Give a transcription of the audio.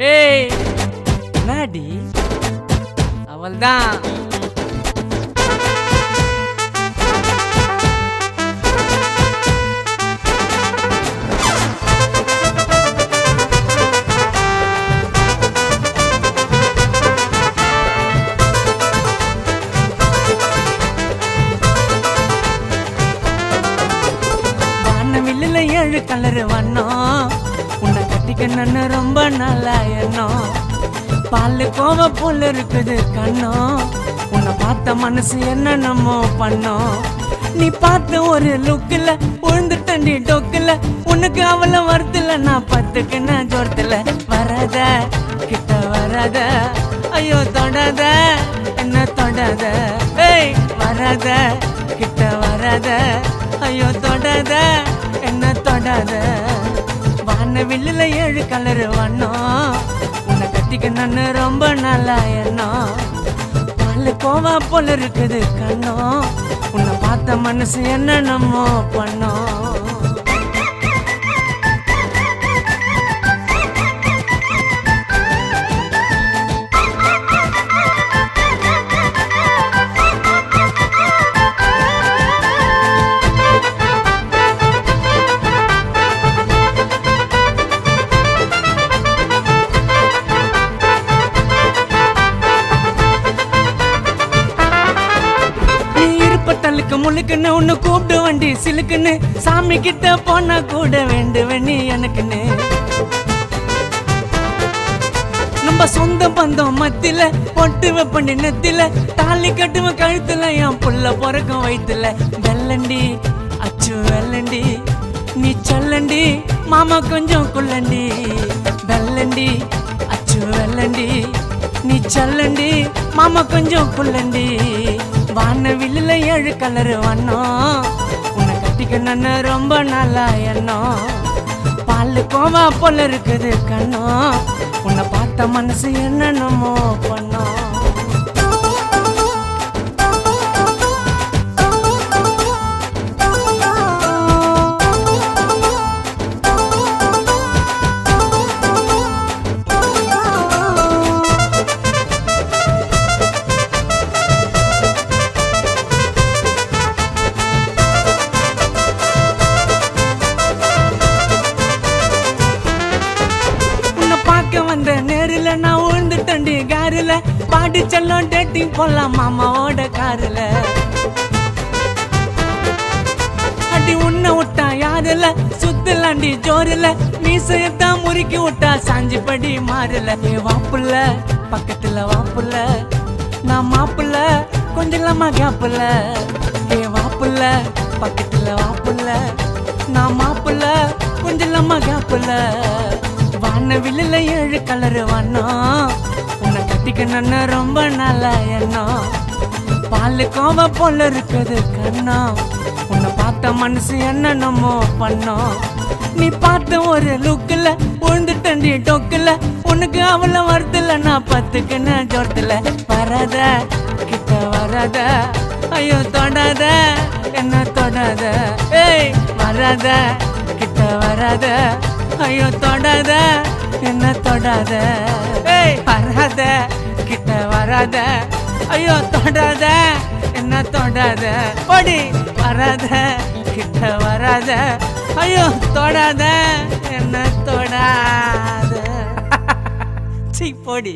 ஏய் என்னடி அவள்தான். வானவில்லில் 7 கலர் வண்ணம் உன்னை கட்டிக்கணும்னு ரொம்ப நல்லா எண்ணம். பால் கோவ போல இருக்குது கண்ணம். உன்னை பார்த்த மனசு என்னென்னமோ பண்ணோம். நீ பார்த்த ஒரு லுக்கில் உழுந்துட்டண்டி டொக்கில். உனக்கு அவளை வருத்துல நான் பத்துக்குன்னு ஜோரத்தில். வராத கிட்ட வராத ஐயோ தொடாத என்ன தொடாத. ஏய் வராத கிட்ட வராத ஐயோ தொடாத என்ன தொடாத. வானவில்லில் 7 கலர் வண்ணம் உன்னை கட்டிக்கணும்னு ரொம்ப நல்லா எண்ணம். பால் கோவா போல இருக்குது கண்ணம். உன்னை பார்த்த மனசு என்னென்னமோ பண்ணோம். தலுக்கு முழுக்குன்னு உன்னை கூப்பிட்டு வண்டி சிலுக்குன்னு. சாமி கிட்ட போனா கூட வேண்டுவன் நீ எனக்குன்னு. நம்ம சொந்த பந்தம் மத்தில பொட்டு வைப்பண்டி நெத்தில. தாலி கட்டுவன் கழுத்துல என் புள்ள பிறக்கும் வயிற்றுல. வெள்ளண்டி அச்சு வெள்ளண்டி நீ சொல்லண்டி மாமா கொஞ்சம் குள்ளண்டி. வெள்ளண்டி அச்சு வெள்ளண்டி நீ சொல்லண்டி மாமா கொஞ்சம் குள்ளண்டி. வானவில்லில் 7 கலர் வண்ணம் உன்னை கட்டிக்கணும்னு ரொம்ப நல்லா எண்ணம். பால் கோவா போல இருக்குது கண்ணம். உன்னை பார்த்த மனசு என்னென்னமோ பண்ணோம். வந்த நேரில் நான் உழுந்துட்டண்டி காரில். பாடி செல்லம் டேட்டிங் போலாம் மாமாவோட காரில். அடி உன்னை விட்டா யாருல சுத்தலாண்டி ஜோரில். மீசையத்தான் முறுக்கி விட்டா சாஞ்சி படி மாறல. ஏ வாப்புல பக்கத்துல வாப்புல நான் மாப்புல கொஞ்சம் கேப்புல. ஏ வாப்புல பக்கத்துல வாப்புல நான் மாப்புல கொஞ்சம் கேப்புல. வானவில்லில் 7 கலர் வண்ணம் உன்னை கட்டிக்கணும்னு ரொம்ப நல்லா எண்ணம். பால் கோவ போல இருக்குது கண்ணம். உன்னை பார்த்த மனசு என்னென்னமோ பண்ணோம். நீ பார்த்த ஒரு லுக்கில் உழுந்துட்டண்டி டொக்கில். உனக்கு அவளை வருத்துல நான் பத்துக்குன்னு ஜோரத்தில். வராத கிட்ட வராத ஐயோ தொடாத என்ன தொடாத. ஏய் வராத கிட்ட வராத ஐயோ தொடாத என்ன தொடாத. ஏய் வராத கிட்ட வராத ஐயோ தொடாத என்ன தொடாத. போடி வராத கிட்ட வராத ஐயோ தொடாத என்ன தொடாத. சீ போடி.